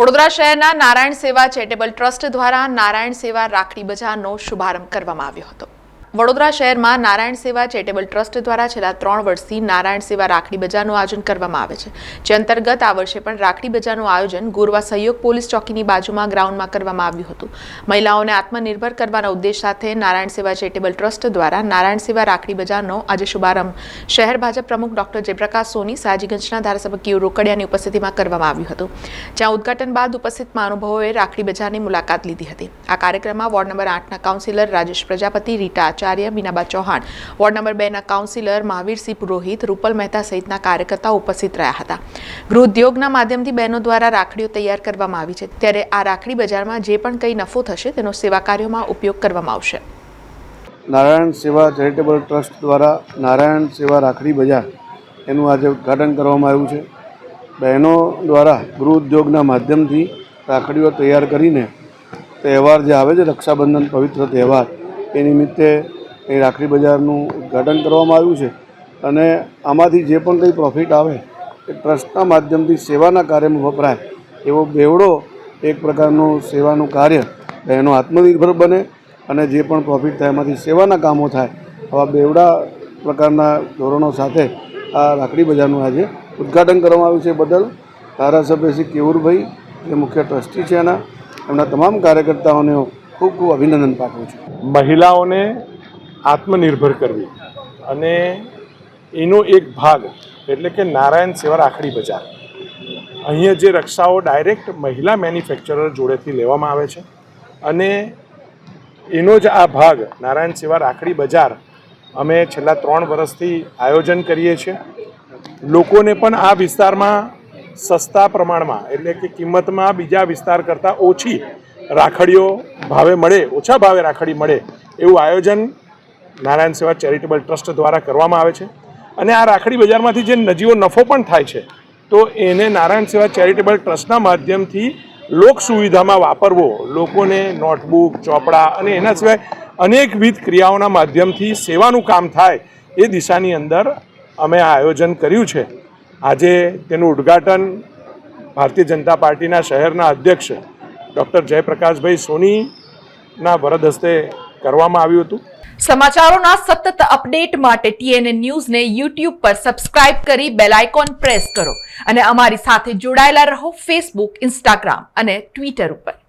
વડોદરા શહેરના નારાયણ સેવા charitable trust દ્વારા નારાયણ સેવા રાખડી બજારનો શુભારંભ કરવામાં આવ્યો હતો। વડોદરા શહેરમાં નારાયણ સેવા ચેરિટેબલ ટ્રસ્ટ દ્વારા છેલ્લા 3 વર્ષથી નારાયણ સેવા રાખડી બજારનું આયોજન કરવામાં આવે છે, જે અંતર્ગત આ વર્ષે પણ રાખડી બજારનું આયોજન ગોરવા સહયોગ પોલીસ ચોકીની બાજુમાં ગ્રાઉન્ડમાં કરવામાં આવ્યું હતું। મહિલાઓને આત્મનિર્ભર કરવાના ઉદ્દેશ સાથે નારાયણ સેવા ચેરિટેબલ ટ્રસ્ટ દ્વારા નારાયણ સેવા રાખડી બજારનો આજે શુભારંભ શહેર ભાજપ પ્રમુખ ડોક્ટર જયપ્રકાશ સોની, સાજીગંજના ધારાસભ્ય કેયુર રોકડિયાની ઉપસ્થિતિમાં કરવામાં આવ્યું હતું, જ્યાં ઉદ્ઘાટન બાદ ઉપસ્થિત મહાનુભાવોએ રાખડી બજારની મુલાકાત લીધી હતી। આ કાર્યક્રમમાં વોર્ડ નંબર 8ના councillor Rajesh Prajapati, Rita Acharya, Minaba Chauhan, ward number 2ના કાઉન્સિલર મહાવીરસિંહ પુરોહિત, રૂપલ મહેતા સહિતના કાર્યકર્તાઓ ઉપસ્થિત રહ્યા હતા। ગૃહ ઉદ્યોગના માધ્યમથી બહેનો દ્વારા રાખડીઓ તૈયાર કરવામાં આવી છે, ત્યારે આ રાખડી બજારમાં જે પણ કંઈ નફો થશે તેનો સેવા કાર્યોમાં ઉપયોગ કરવામાં આવશે। નારાયણ સેવા ચેરિટેબલ ટ્રસ્ટ દ્વારા નારાયણ સેવા રાખડી બજાર એનું આજે ઉદ્ઘાટન કરવામાં આવ્યું છે। બહેનો દ્વારા ગૃહ ઉદ્યોગના માધ્યમથી રાખડીઓ તૈયાર કરીને તહેવાર જે આવે છે, રક્ષાબંધન પવિત્ર તહેવાર, એ નિમિત્તે એ રાખડી બજારનું ઉદ્ઘાટન કરવામાં આવ્યું છે અને આમાંથી જે પણ કંઈ પ્રોફિટ આવે એ ટ્રસ્ટના માધ્યમથી સેવાના કાર્યમાં વપરાય એવો બેવડો એક પ્રકારનું સેવાનું કાર્ય, બહેનો આત્મનિર્ભર બને અને જે પણ પ્રોફિટ થાય એમાંથી સેવાના કામો થાય, આવા બેવડા પ્રકારના ધોરણો સાથે આ રાખડી બજારનું આજે ઉદ્ઘાટન કરવામાં આવ્યું છે। બદલ ધારાસભ્ય શ્રી કેયુરભાઈ, જે મુખ્ય ટ્રસ્ટી છે એમના તમામ કાર્યકર્તાઓને ખૂબ ખૂબ અભિનંદન પાઠવું છું। મહિલાઓને આત્મનિર્ભર કરવી અને એનો એક ભાગ એટલે કે નારાયણ સેવા રાખડી બજાર, અહીંયા જે રક્ષાઓ ડાયરેક્ટ મહિલા મેન્યુફેક્ચરર જોડેથી લેવામાં આવે છે અને એનો જ આ ભાગ નારાયણ સેવા રાખડી બજાર અમે છેલ્લા 3 વર્ષથી આયોજન કરીએ છીએ। લોકોને પણ આ વિસ્તારમાં સસ્તા પ્રમાણમાં એટલે કે કિંમતમાં બીજા વિસ્તાર કરતાં ઓછી રાખડીઓ ભાવે મળે, ઓછા ભાવે રાખડી મળે એવું આયોજન નારાયણ સેવા ચેરિટેબલ ટ્રસ્ટ દ્વારા કરવામાં આવે છે અને આ રાખડી બજારમાંથી જે નજીવો નફો પણ થાય છે તો એને નારાયણ સેવા ચેરિટેબલ ટ્રસ્ટના માધ્યમથી લોક સુવિધામાં વાપરવો, લોકોને નોટબુક, ચોપડા અને એના સિવાય અનેકવિધ ક્રિયાઓના માધ્યમથી સેવાનું કામ થાય એ દિશાની અંદર અમે આ આયોજન કર્યું છે। આજે તેનું ઉદ્ઘાટન ભારતીય જનતા પાર્ટીના શહેરના અધ્યક્ષ ડૉક્ટર જયપ્રકાશભાઈ સોનીના વરદ હસ્તે કરવામાં આવ્યું હતું। સમાચારોના સતત અપડેટ માટે TNN ન્યૂઝને YouTube પર સબસ્ક્રાઇબ કરી બેલ આઇકોન પ્રેસ કરો અને અમારી સાથે જોડાયેલા રહો Facebook, Instagram અને Twitter ઉપર।